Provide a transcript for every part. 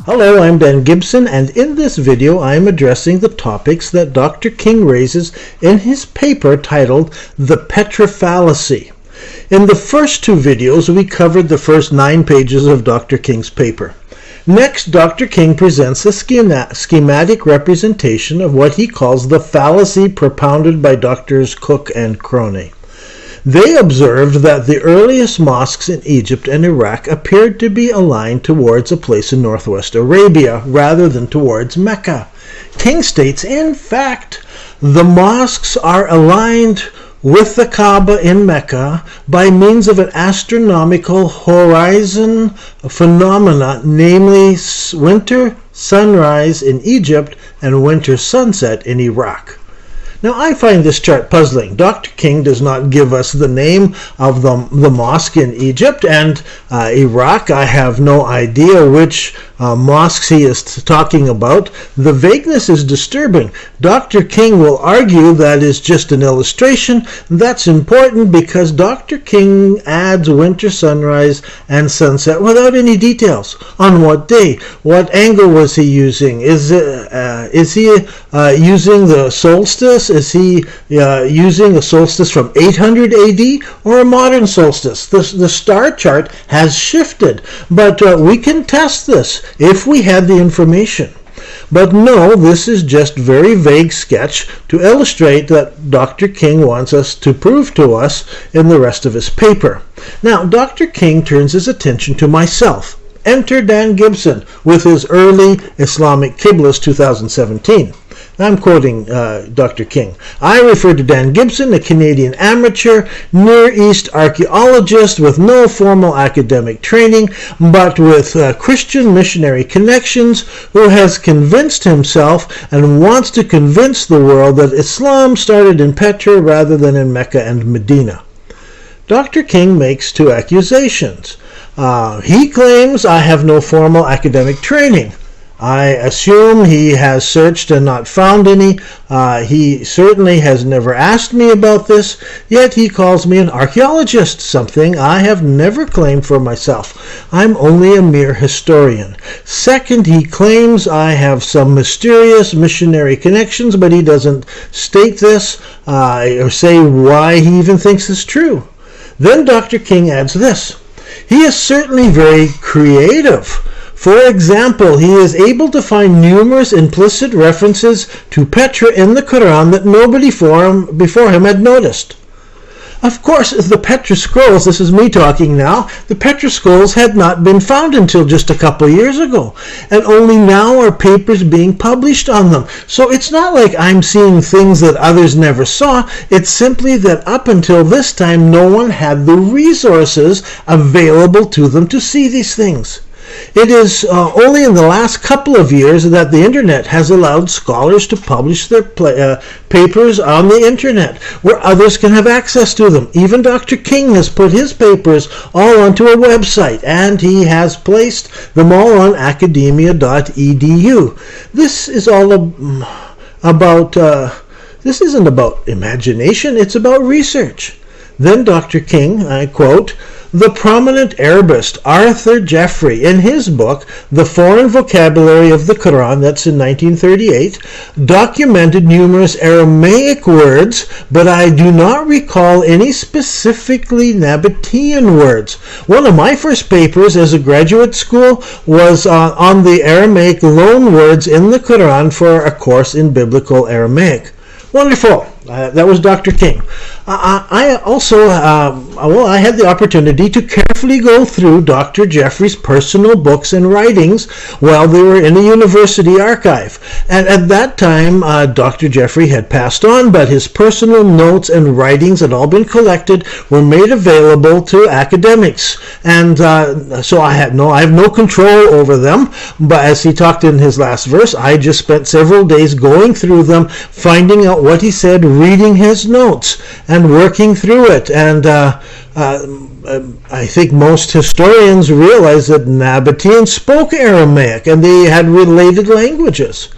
Hello, I'm Dan Gibson, and in this video I am addressing the topics that Dr. King raises in his paper titled The Petra Fallacy. In the first two videos, we covered the first 9 pages of Dr. King's paper. Next, Dr. King presents a schematic representation of what he calls the fallacy propounded by Drs. Cook and Crone. They observed that the earliest mosques in Egypt and Iraq appeared to be aligned towards a place in northwest Arabia rather than towards Mecca. King states, in fact, the mosques are aligned with the Kaaba in Mecca by means of an astronomical horizon phenomena, namely winter sunrise in Egypt and winter sunset in Iraq. Now, I find this chart puzzling. Dr. King does not give us the name of the mosque in Egypt and Iraq. I have no idea which mosques he is talking about. The vagueness is disturbing. Dr. King will argue that is just an illustration. That's important because Dr. King adds winter sunrise and sunset without any details. On what day? What angle was he using? Is he using the solstice? Is he using a solstice from 800 AD or a modern solstice? The star chart has shifted, but we can test this if we had the information. But no, this is just very vague sketch to illustrate that Dr. King wants us to prove to us in the rest of his paper. Now, Dr. King turns his attention to myself. Enter Dan Gibson with his early Islamic Qiblas 2017. I'm quoting Dr. King. I refer to Dan Gibson, a Canadian amateur, Near East archaeologist with no formal academic training, but with Christian missionary connections, who has convinced himself and wants to convince the world that Islam started in Petra rather than in Mecca and Medina. Dr. King makes 2 accusations. He claims I have no formal academic training. I assume he has searched and not found any. He certainly has never asked me about this, yet he calls me an archaeologist, something I have never claimed for myself. I'm only a mere historian. Second, he claims I have some mysterious missionary connections, but he doesn't state this or say why he even thinks this true. Then Dr. King adds this. He is certainly very creative. For example, he is able to find numerous implicit references to Petra in the Quran that nobody before him had noticed. Of course, the Petra Scrolls, this is me talking now, the Petra Scrolls had not been found until just a couple of years ago, and only now are papers being published on them. So it's not like I'm seeing things that others never saw, it's simply that up until this time no one had the resources available to them to see these things. It is only in the last couple of years that the internet has allowed scholars to publish their papers on the internet, where others can have access to them. Even Dr. King has put his papers all onto a website, and he has placed them all on academia.edu. This is all this isn't about imagination, it's about research. Then Dr. King, I quote, the prominent Arabist Arthur Jeffrey, in his book, The Foreign Vocabulary of the Quran, that's in 1938, documented numerous Aramaic words, but I do not recall any specifically Nabatean words. One of my first papers as a graduate school was on the Aramaic loan words in the Quran for a course in Biblical Aramaic. Wonderful. That was Dr. King. I also, I had the opportunity to carefully go through Dr. Jeffrey's personal books and writings while they were in a university archive. And at that time, Dr. Jeffrey had passed on, but his personal notes and writings had all been collected, were made available to academics. And so I have no control over them. But as he talked in his last verse, I just spent several days going through them, finding out what he said, reading his notes and working through it. And I think most historians realize that Nabateans spoke Aramaic and they had related languages.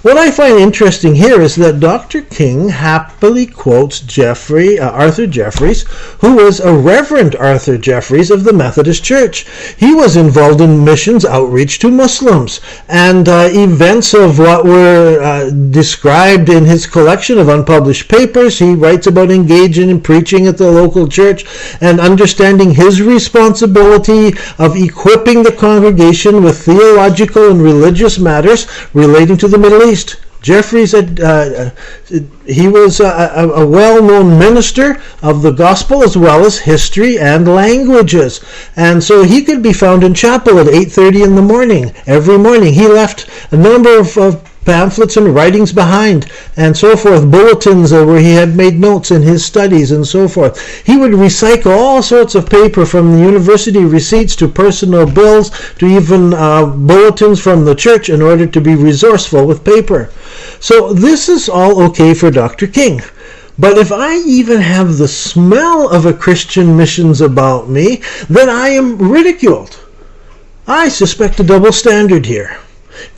What I find interesting here is that Dr. King happily quotes Arthur Jeffries, who was a Reverend Arthur Jeffries of the Methodist Church. He was involved in missions outreach to Muslims, and events of what were described in his collection of unpublished papers. He writes about engaging in preaching at the local church and understanding his responsibility of equipping the congregation with theological and religious matters relating to the Middle East. Jeffries, he was a well-known minister of the gospel as well as history and languages. And so he could be found in chapel at 8:30 in the morning, every morning. He left a number of pamphlets and writings behind and so forth, bulletins where he had made notes in his studies and so forth. He would recycle all sorts of paper from the university receipts to personal bills to even bulletins from the church in order to be resourceful with paper. So this is all okay for Dr. King. But if I even have the smell of a Christian missions about me, then I am ridiculed. I suspect a double standard here.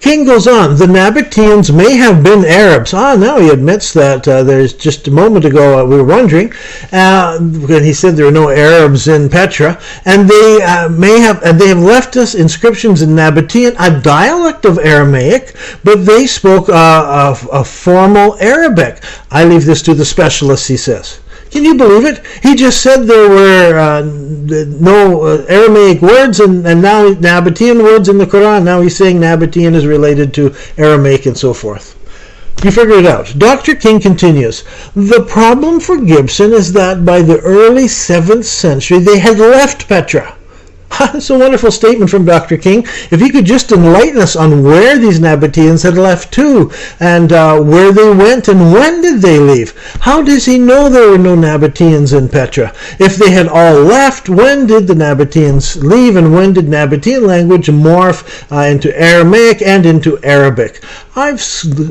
King goes on, the Nabateans may have been Arabs. Now he admits that there's just a moment ago we were wondering when he said there are no Arabs in Petra, and they have left us inscriptions in Nabatean, a dialect of Aramaic, but they spoke a formal Arabic. I leave this to the specialists, he says. Can you believe it? He just said there were no Aramaic words and now Nabatean words in the Quran. Now he's saying Nabatean is related to Aramaic and so forth. You figure it out. Dr. King continues, the problem for Gibson is that by the early 7th century they had left Petra. That's a wonderful statement from Dr. King. If he could just enlighten us on where these Nabateans had left to, and where they went, and when did they leave? How does he know there were no Nabateans in Petra? If they had all left, when did the Nabateans leave, and when did Nabatean language morph into Aramaic and into Arabic? I've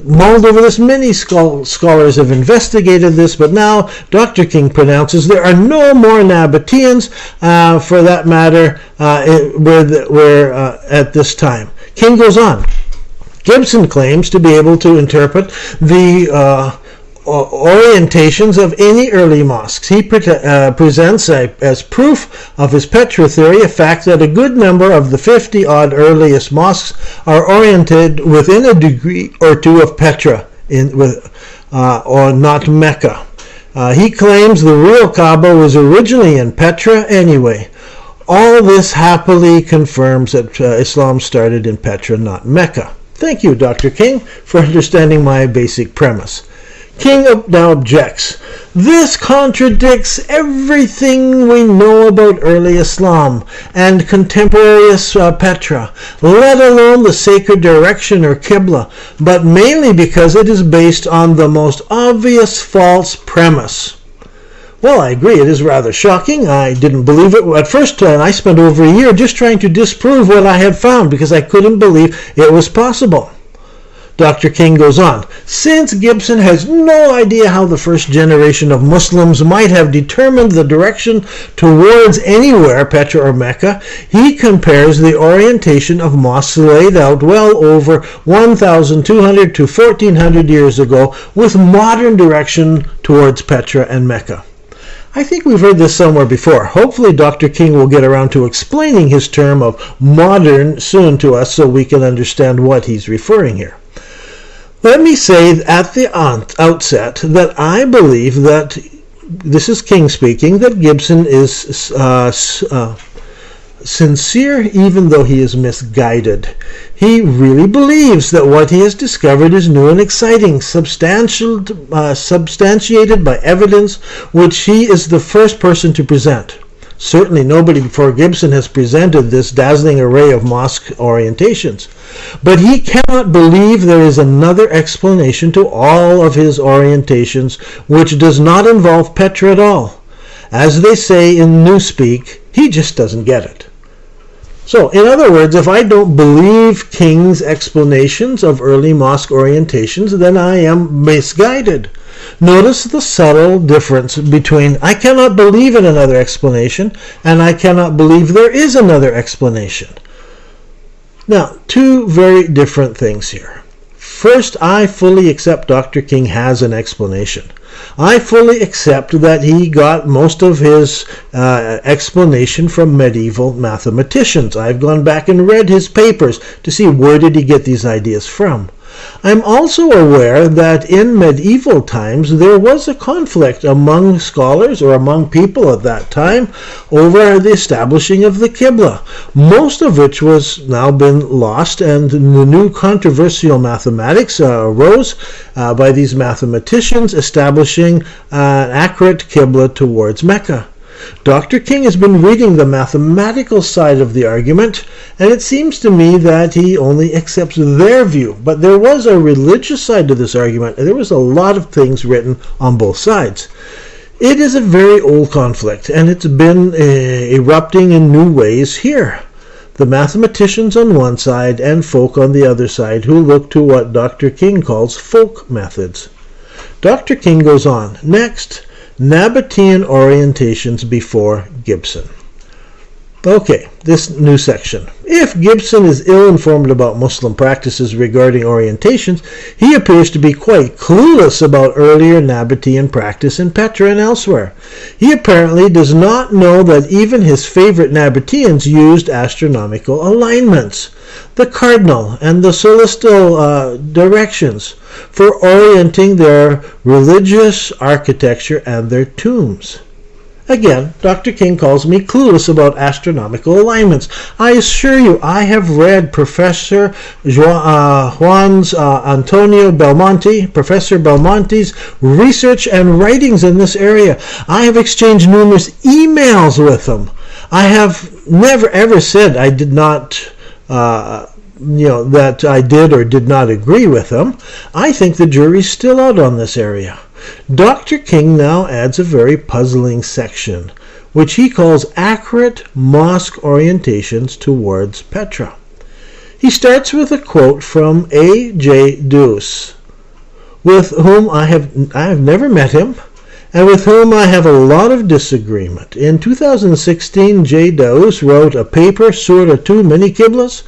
mulled over this. Many scholars have investigated this, but now Dr. King pronounces there are no more Nabateans, for that matter, at this time. King goes on. Gibson claims to be able to interpret the orientations of any early mosques. He presents as proof of his Petra theory a fact that a good number of the 50-odd earliest mosques are oriented within a degree or two of Petra, or not Mecca. He claims the real Kaaba was originally in Petra anyway. All this happily confirms that Islam started in Petra, not Mecca. Thank you, Dr. King, for understanding my basic premise. King now objects. This contradicts everything we know about early Islam and contemporary Petra, let alone the sacred direction or Qibla, but mainly because it is based on the most obvious false premise. Well, I agree, it is rather shocking. I didn't believe it at first, and I spent over a year just trying to disprove what I had found because I couldn't believe it was possible. Dr. King goes on, since Gibson has no idea how the first generation of Muslims might have determined the direction towards anywhere, Petra or Mecca, he compares the orientation of mosques laid out well over 1,200 to 1,400 years ago with modern direction towards Petra and Mecca. I think we've heard this somewhere before. Hopefully Dr. King will get around to explaining his term of modern soon to us so we can understand what he's referring here. Let me say at the outset that I believe that, this is King speaking, that Gibson is sincere even though he is misguided. He really believes that what he has discovered is new and exciting, substantiated by evidence which he is the first person to present. Certainly nobody before Gibson has presented this dazzling array of mosque orientations. But he cannot believe there is another explanation to all of his orientations which does not involve Petra at all. As they say in Newspeak, he just doesn't get it. So, in other words, if I don't believe King's explanations of early mosque orientations, then I am misguided. Notice the subtle difference between I cannot believe in another explanation and I cannot believe there is another explanation. Now, two very different things here. First, I fully accept Dr. King has an explanation. I fully accept that he got most of his explanation from medieval mathematicians. I've gone back and read his papers to see where did he get these ideas from. I'm also aware that in medieval times there was a conflict among scholars or among people at that time over the establishing of the Qibla, most of which was now been lost, and the new controversial mathematics arose by these mathematicians establishing an accurate Qibla towards Mecca. Dr. King has been reading the mathematical side of the argument, and it seems to me that he only accepts their view. But there was a religious side to this argument, and there was a lot of things written on both sides. It is a very old conflict, and it's been erupting in new ways here. The mathematicians on one side and folk on the other side who look to what Dr. King calls folk methods. Dr. King goes on. Next, Nabatean orientations before Gibson. Okay, this new section. If Gibson is ill-informed about Muslim practices regarding orientations, he appears to be quite clueless about earlier Nabatean practice in Petra and elsewhere. He apparently does not know that even his favorite Nabateans used astronomical alignments, the cardinal and the celestial directions, for orienting their religious architecture and their tombs. Again, Dr. King calls me clueless about astronomical alignments. I assure you, I have read Professor Juan's Antonio Belmonte, Professor Belmonte's research and writings in this area. I have exchanged numerous emails with him. I have never ever said I did not that I did or did not agree with him. I think the jury's still out on this area. Dr. King now adds a very puzzling section, which he calls accurate mosque orientations towards Petra. He starts with a quote from A.J. Deuce, with whom I have never met him, and with whom I have a lot of disagreement. In 2016, J. Deuce wrote a paper, Surah 2 Mini Qiblas,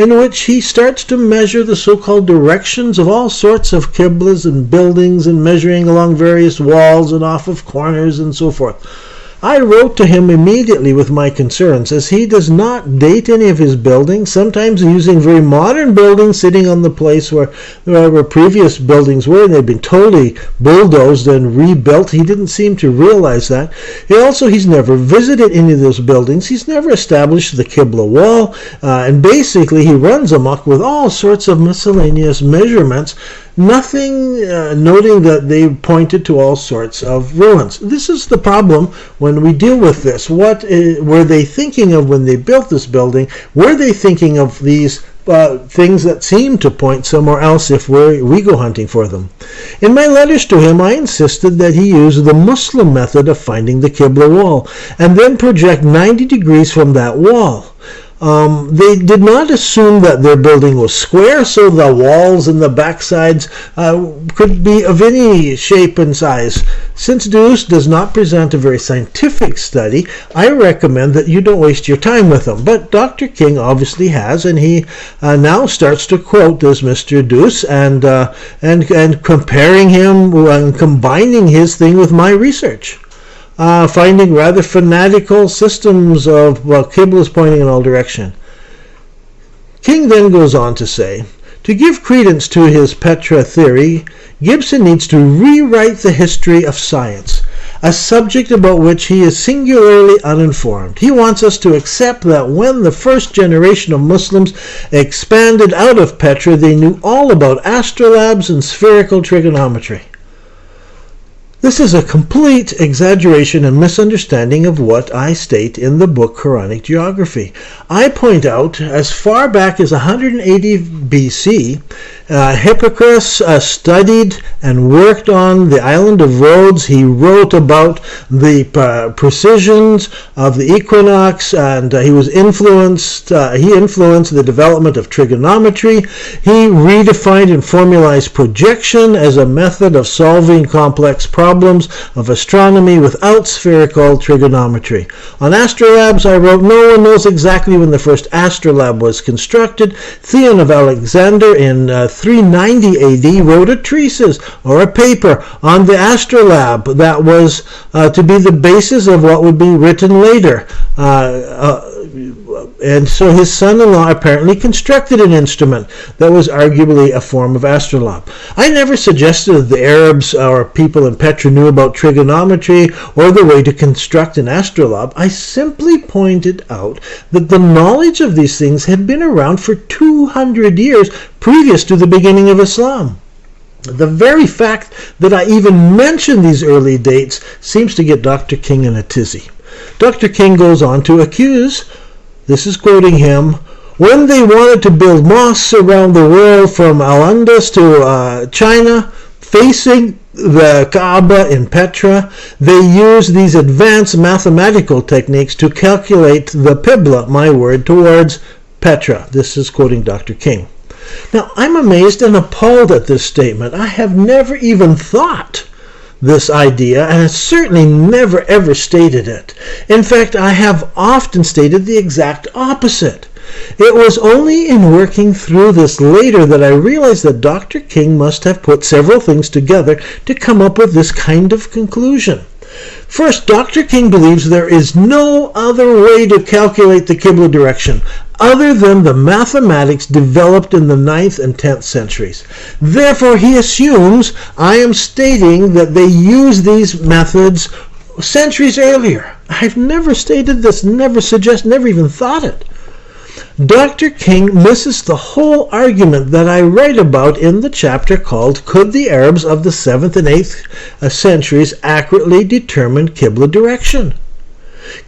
in which he starts to measure the so-called directions of all sorts of Qiblas and buildings, and measuring along various walls and off of corners and so forth. I wrote to him immediately with my concerns, as he does not date any of his buildings, sometimes using very modern buildings sitting on the place where previous buildings were, and they've been totally bulldozed and rebuilt. He didn't seem to realize that. He's never visited any of those buildings. He's never established the Qibla wall, and basically he runs amok with all sorts of miscellaneous measurements, nothing noting that they pointed to all sorts of ruins. This is the problem when we deal with this. What were they thinking of when they built this building? Were they thinking of these things that seem to point somewhere else if we go hunting for them? In my letters to him, I insisted that he use the Muslim method of finding the Qibla wall, and then project 90 degrees from that wall. They did not assume that their building was square, so the walls and the backsides could be of any shape and size. Since Deuce does not present a very scientific study, I recommend that you don't waste your time with him. But Dr. King obviously has, and he now starts to quote this Mr. Deuce and comparing him and combining his thing with my research. Finding rather fanatical systems of Qiblas pointing in all direction. King then goes on to say, to give credence to his Petra theory, Gibson needs to rewrite the history of science, a subject about which he is singularly uninformed. He wants us to accept that when the first generation of Muslims expanded out of Petra, they knew all about astrolabes and spherical trigonometry. This is a complete exaggeration and misunderstanding of what I state in the book Quranic Geography. I point out, as far back as 180 BC, Hippocrates studied and worked on the island of Rhodes. He wrote about the precisions of the equinox, and he influenced the development of trigonometry. He redefined and formalized projection as a method of solving complex problems problems of astronomy without spherical trigonometry. On astrolabes, I wrote, no one knows exactly when the first astrolabe was constructed. Theon of Alexander in 390 AD wrote a treatise or a paper on the astrolabe that was to be the basis of what would be written later. And so his son-in-law apparently constructed an instrument that was arguably a form of astrolabe. I never suggested that the Arabs or people in Petra knew about trigonometry or the way to construct an astrolabe. I simply pointed out that the knowledge of these things had been around for 200 years previous to the beginning of Islam. The very fact that I even mention these early dates seems to get Dr. King in a tizzy. Dr. King goes on to accuse, this is quoting him, when they wanted to build mosques around the world from Al-Andalus to China, facing the Kaaba in Petra, they used these advanced mathematical techniques to calculate the Qibla, my word, towards Petra. This is quoting Dr. King. Now, I'm amazed and appalled at this statement. I have never even thought this idea, and certainly never ever stated it. In fact, I have often stated the exact opposite. It was only in working through this later that I realized that Dr. King must have put several things together to come up with this kind of conclusion. First, Dr. King believes there is no other way to calculate the Qibla direction other than the mathematics developed in the 9th and 10th centuries. Therefore, he assumes I am stating that they used these methods centuries earlier. I've never stated this, never suggested, never even thought it. Dr. King misses the whole argument that I write about in the chapter called Could the Arabs of the 7th and 8th centuries accurately determine Qibla direction?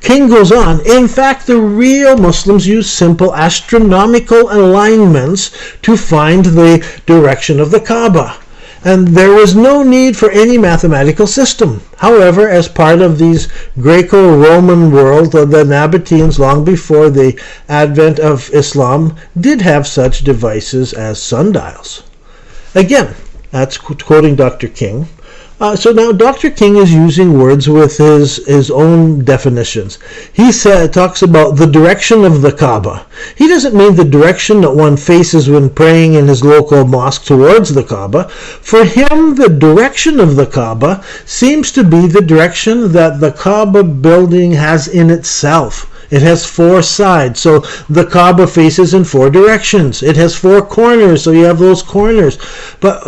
King goes on, in fact, the real Muslims use simple astronomical alignments to find the direction of the Kaaba, and there was no need for any mathematical system. However, as part of these Greco-Roman world, the Nabateans, long before the advent of Islam, did have such devices as sundials. Again, that's quoting Dr. King. So now Dr. King is using words with his own definitions. He talks about the direction of the Kaaba. He doesn't mean the direction that one faces when praying in his local mosque towards the Kaaba. For him, the direction of the Kaaba seems to be the direction that the Kaaba building has in itself. It has 4 sides, so the Kaaba faces in 4 directions. It has 4 corners, so you have those corners. But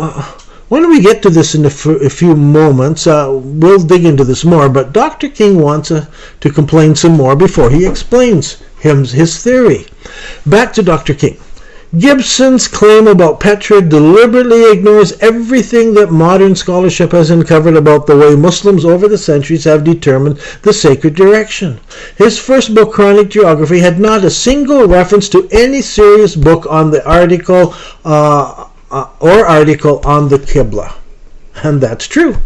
when we get to this in a few moments, we'll dig into this more, but Dr. King wants to complain some more before he explains his theory. Back to Dr. King. Gibson's claim about Petra deliberately ignores everything that modern scholarship has uncovered about the way Muslims over the centuries have determined the sacred direction. His first book, Quranic Geography, had not a single reference to any serious book on the article on the Qibla. And that's true.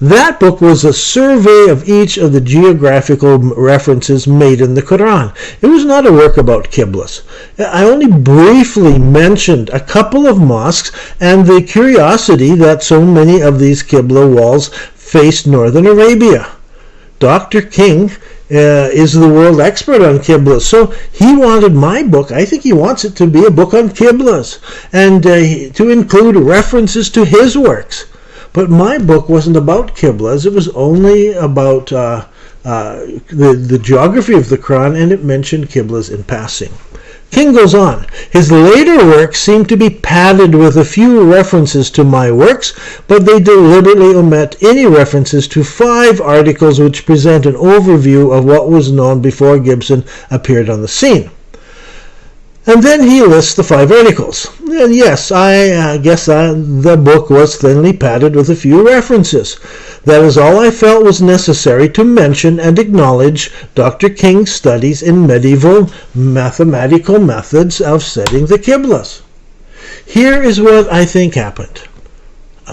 That book was a survey of each of the geographical references made in the Quran. It was not a work about Qiblas. I only briefly mentioned a couple of mosques and the curiosity that so many of these Qibla walls faced northern Arabia. Dr. King is the world expert on Qiblas, so he wanted my book, I think he wants it to be a book on Qiblas, and to include references to his works. But my book wasn't about Qiblas, it was only about the geography of the Quran, and it mentioned Qiblas in passing. King goes on, his later works seem to be padded with a few references to my works, but they deliberately omit any references to 5 articles which present an overview of what was known before Gibson appeared on the scene. And then he lists the 5 articles. And yes, I guess the book was thinly padded with a few references. That is all I felt was necessary to mention and acknowledge Dr. King's studies in medieval mathematical methods of setting the Qiblas. Here is what I think happened,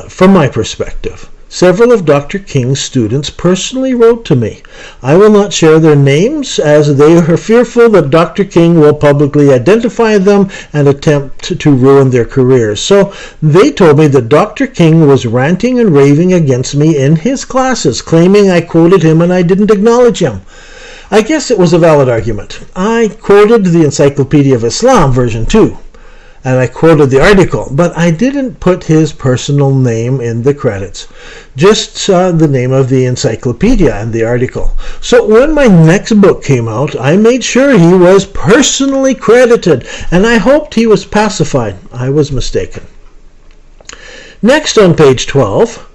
from my perspective. Several of Dr. King's students personally wrote to me. I will not share their names as they are fearful that Dr. King will publicly identify them and attempt to ruin their careers. So they told me that Dr. King was ranting and raving against me in his classes, claiming I quoted him and I didn't acknowledge him. I guess it was a valid argument. I quoted the Encyclopedia of Islam, version 2. And I quoted the article, but I didn't put his personal name in the credits, just the name of the encyclopedia and the article. So when my next book came out, I made sure he was personally credited, and I hoped he was pacified. I was mistaken. Next on page 12,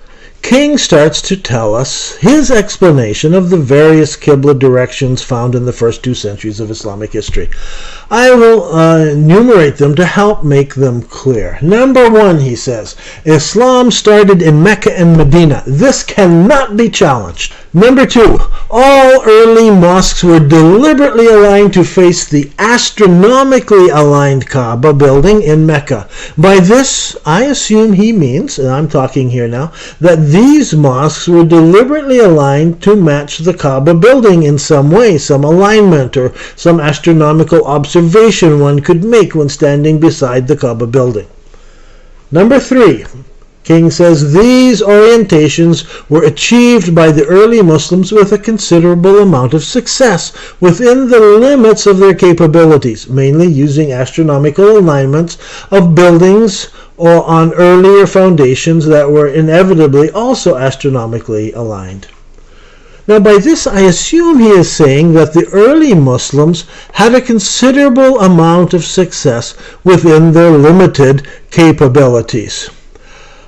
King starts to tell us his explanation of the various Qibla directions found in the first 2 centuries of Islamic history. I will enumerate them to help make them clear. Number 1, he says, Islam started in Mecca and Medina. This cannot be challenged. Number 2, all early mosques were deliberately aligned to face the astronomically aligned Kaaba building in Mecca. By this, I assume he means, and I'm talking here now, that these mosques were deliberately aligned to match the Kaaba building in some way, some alignment or some astronomical observation one could make when standing beside the Kaaba building. Number 3, King says these orientations were achieved by the early Muslims with a considerable amount of success within the limits of their capabilities, mainly using astronomical alignments of buildings or on earlier foundations that were inevitably also astronomically aligned. Now by this I assume he is saying that the early Muslims had a considerable amount of success within their limited capabilities.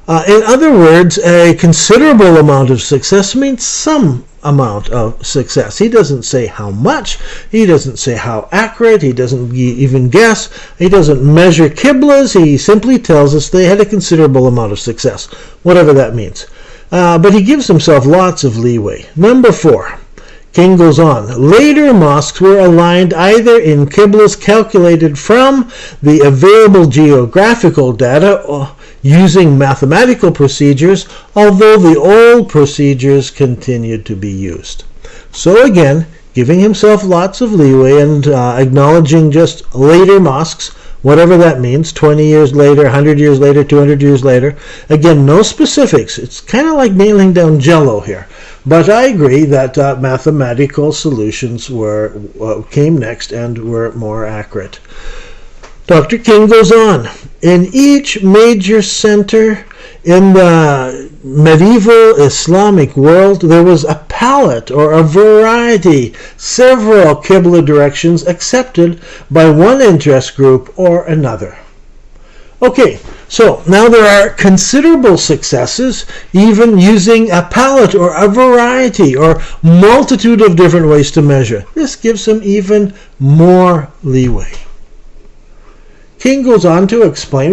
In other words, a considerable amount of success means some amount of success. He doesn't say how much, he doesn't say how accurate, he doesn't even guess, he doesn't measure Qiblas, he simply tells us they had a considerable amount of success, whatever that means. But he gives himself lots of leeway. Number 4, King goes on, later mosques were aligned either in Qiblas calculated from the available geographical data or using mathematical procedures, although the old procedures continued to be used. So again, giving himself lots of leeway and acknowledging just later mosques, whatever that means, 20 years later, 100 years later, 200 years later. Again, no specifics. It's kind of like nailing down Jell-O here. But I agree that mathematical solutions came next and were more accurate. Dr. King goes on, in each major center in the medieval Islamic world, there was a palette or a variety, several Qibla directions accepted by one interest group or another. Okay, so now there are considerable successes even using a palette or a variety or multitude of different ways to measure. This gives him even more leeway. King goes on to explain,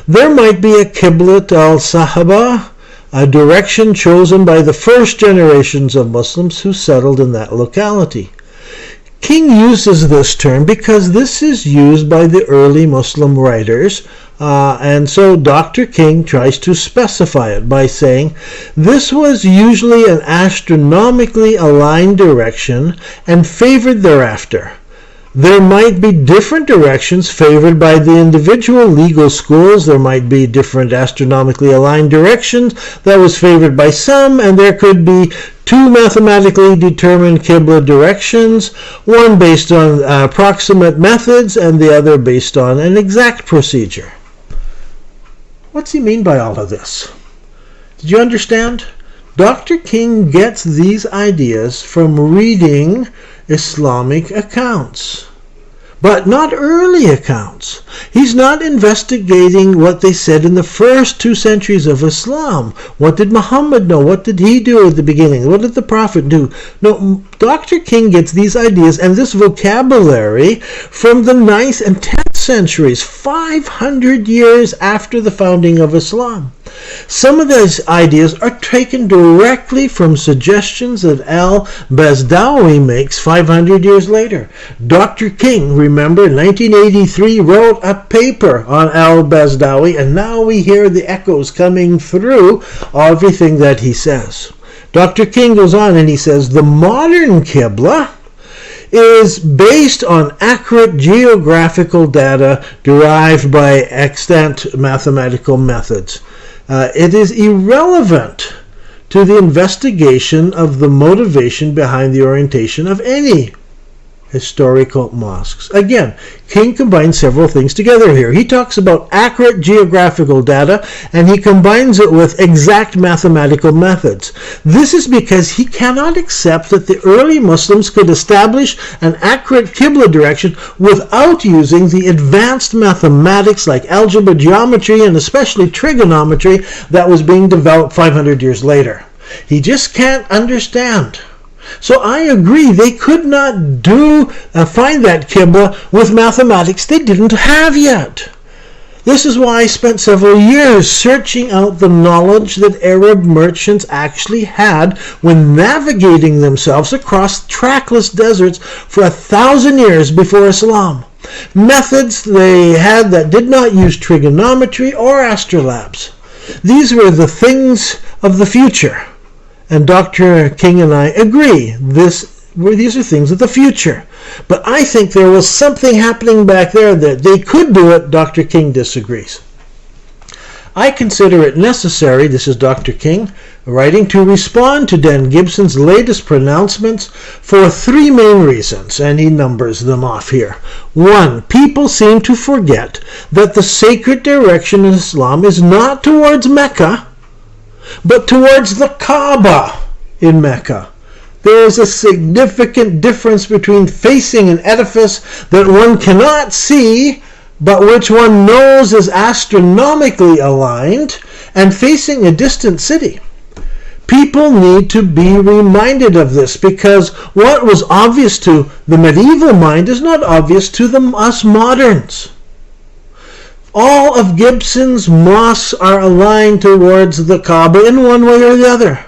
there might be a Qiblat al-Sahaba, a direction chosen by the first generations of Muslims who settled in that locality. King uses this term because this is used by the early Muslim writers, and so Dr. King tries to specify it by saying this was usually an astronomically aligned direction and favored thereafter. There might be different directions favored by the individual legal schools. There might be different astronomically aligned directions that was favored by some, and there could be 2 mathematically determined Qibla directions, one based on approximate methods and the other based on an exact procedure. What's he mean by all of this? Did you understand? Dr. King gets these ideas from reading Islamic accounts, but not early accounts. He's not investigating what they said in the first 2 centuries of Islam. What did Muhammad know? What did he do at the beginning? What did the Prophet do? No, Dr. King gets these ideas and this vocabulary from the 9th and 10th centuries, 500 years after the founding of Islam. Some of these ideas are taken directly from suggestions that al-Bazdawi makes 500 years later. Dr. King, remember, in 1983 wrote a paper on al-Bazdawi, and now we hear the echoes coming through everything that he says. Dr. King goes on and he says, the modern Qibla is based on accurate geographical data derived by extant mathematical methods. It is irrelevant to the investigation of the motivation behind the orientation of any historical mosques. Again, King combines several things together here. He talks about accurate geographical data, and he combines it with exact mathematical methods. This is because he cannot accept that the early Muslims could establish an accurate Qibla direction without using the advanced mathematics like algebra, geometry, and especially trigonometry that was being developed 500 years later. He just can't understand. So I agree, they could not find that Qibla with mathematics they didn't have yet. This is why I spent several years searching out the knowledge that Arab merchants actually had when navigating themselves across trackless deserts for 1,000 years before Islam. Methods they had that did not use trigonometry or astrolabes. These were the things of the future. And Dr. King and I agree, these are things of the future. But I think there was something happening back there that they could do it. Dr. King disagrees. I consider it necessary, this is Dr. King writing, to respond to Dan Gibson's latest pronouncements for three main reasons, and he numbers them off here. 1. People seem to forget that the sacred direction in Islam is not towards Mecca, but towards the Kaaba in Mecca. There is a significant difference between facing an edifice that one cannot see, but which one knows is astronomically aligned, and facing a distant city. People need to be reminded of this, because what was obvious to the medieval mind is not obvious to us moderns. All of Gibson's mosques are aligned towards the Kaaba in one way or the other.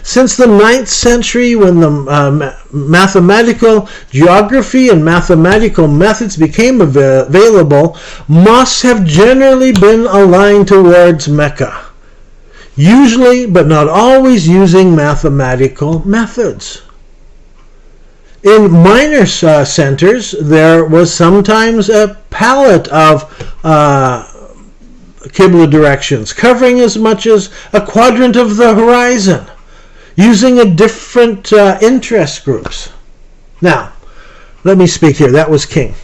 Since the 9th century, when the mathematical geography and mathematical methods became available, mosques have generally been aligned towards Mecca, usually but not always using mathematical methods. In minor centers, there was sometimes a palette of Qibla directions, covering as much as a quadrant of the horizon, using a different interest groups. Now, let me speak here. That was King.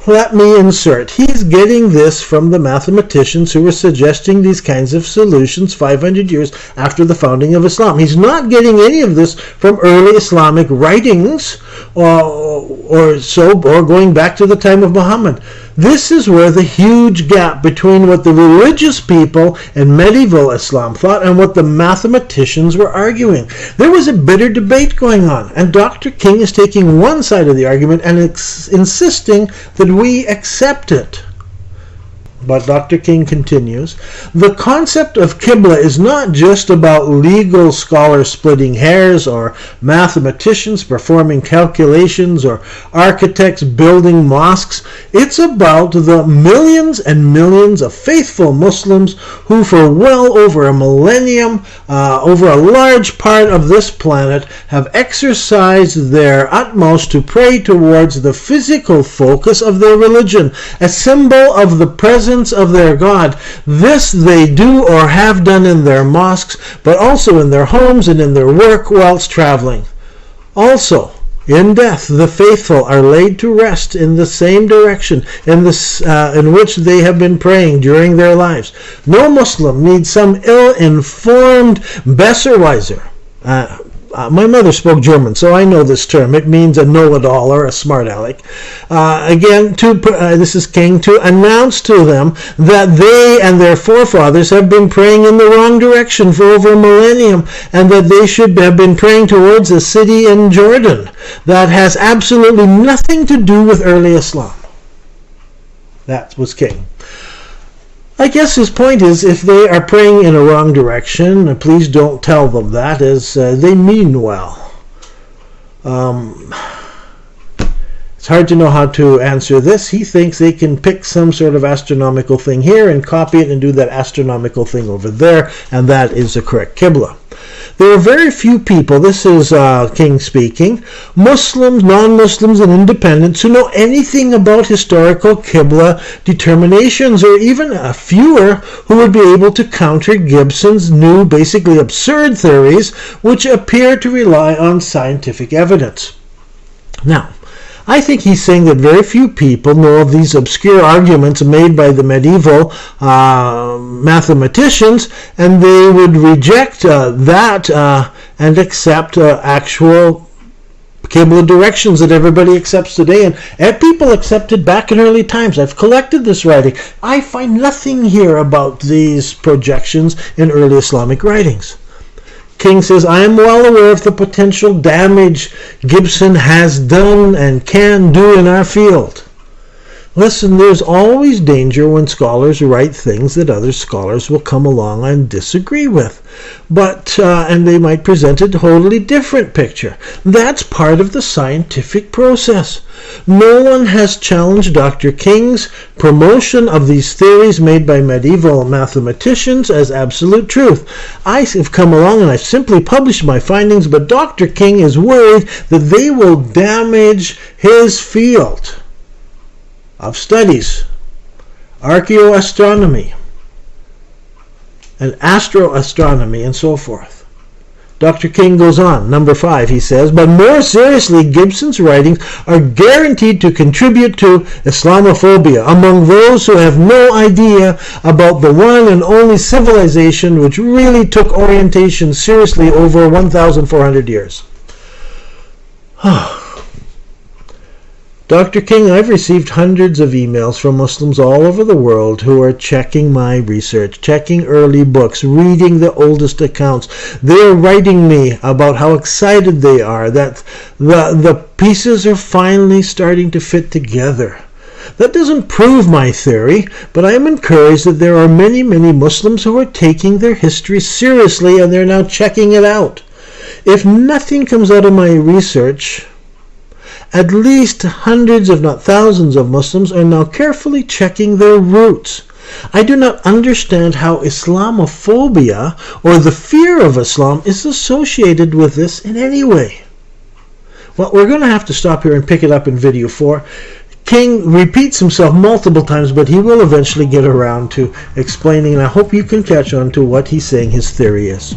Let me insert. He's getting this from the mathematicians who were suggesting these kinds of solutions 500 years after the founding of Islam. He's not getting any of this from early Islamic writings or going back to the time of Muhammad. This is where the huge gap between what the religious people in medieval Islam thought and what the mathematicians were arguing. There was a bitter debate going on, and Dr. King is taking one side of the argument and insisting that we accept it. But Dr. King continues, the concept of Qibla is not just about legal scholars splitting hairs or mathematicians performing calculations or architects building mosques. It's about the millions and millions of faithful Muslims who for well over a millennium, over a large part of this planet, have exercised their utmost to pray towards the physical focus of their religion, a symbol of the presence of their God. This they do or have done in their mosques, but also in their homes and in their work whilst traveling. Also, in death, the faithful are laid to rest in the same direction in which they have been praying during their lives. No Muslim needs some ill-informed Besserwisser. My mother spoke German, so I know this term. It means a know-it-all or a smart aleck. This is King, to announce to them that they and their forefathers have been praying in the wrong direction for over a millennium, and that they should have been praying towards a city in Jordan that has absolutely nothing to do with early Islam. That was King. I guess his point is, if they are praying in a wrong direction, please don't tell them that, as they mean well. It's hard to know how to answer this. He thinks they can pick some sort of astronomical thing here and copy it and do that astronomical thing over there, and that is the correct Qibla. There are very few people, this is King speaking, Muslims, non-Muslims, and independents who know anything about historical Qibla determinations, or even fewer who would be able to counter Gibson's new, basically absurd theories, which appear to rely on scientific evidence. Now, I think he's saying that very few people know of these obscure arguments made by the medieval mathematicians, and they would reject that and accept actual Qibla directions that everybody accepts today, and people accepted back in early times. I've collected this writing. I find nothing here about these projections in early Islamic writings. King says, I am well aware of the potential damage Gibson has done and can do in our field. Listen, there's always danger when scholars write things that other scholars will come along and disagree with. And they might present a totally different picture. That's part of the scientific process. No one has challenged Dr. King's promotion of these theories made by medieval mathematicians as absolute truth. I have come along and I've simply published my findings, but Dr. King is worried that they will damage his field of studies, archaeoastronomy, and astroastronomy, and so forth. Dr. King goes on, number 5, he says, but more seriously, Gibson's writings are guaranteed to contribute to Islamophobia among those who have no idea about the one and only civilization which really took orientation seriously over 1,400 years. Dr. King, I've received hundreds of emails from Muslims all over the world who are checking my research, checking early books, reading the oldest accounts. They're writing me about how excited they are that the pieces are finally starting to fit together. That doesn't prove my theory, but I am encouraged that there are many, many Muslims who are taking their history seriously and they're now checking it out. If nothing comes out of my research, at least hundreds, if not thousands, of Muslims are now carefully checking their roots. I do not understand how Islamophobia, or the fear of Islam, is associated with this in any way. Well, we're going to have to stop here and pick it up in video 4. King repeats himself multiple times, but he will eventually get around to explaining, and I hope you can catch on to what he's saying his theory is.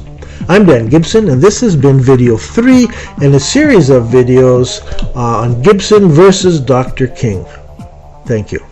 I'm Dan Gibson, and this has been video 3 in a series of videos on Gibson versus Dr. King. Thank you.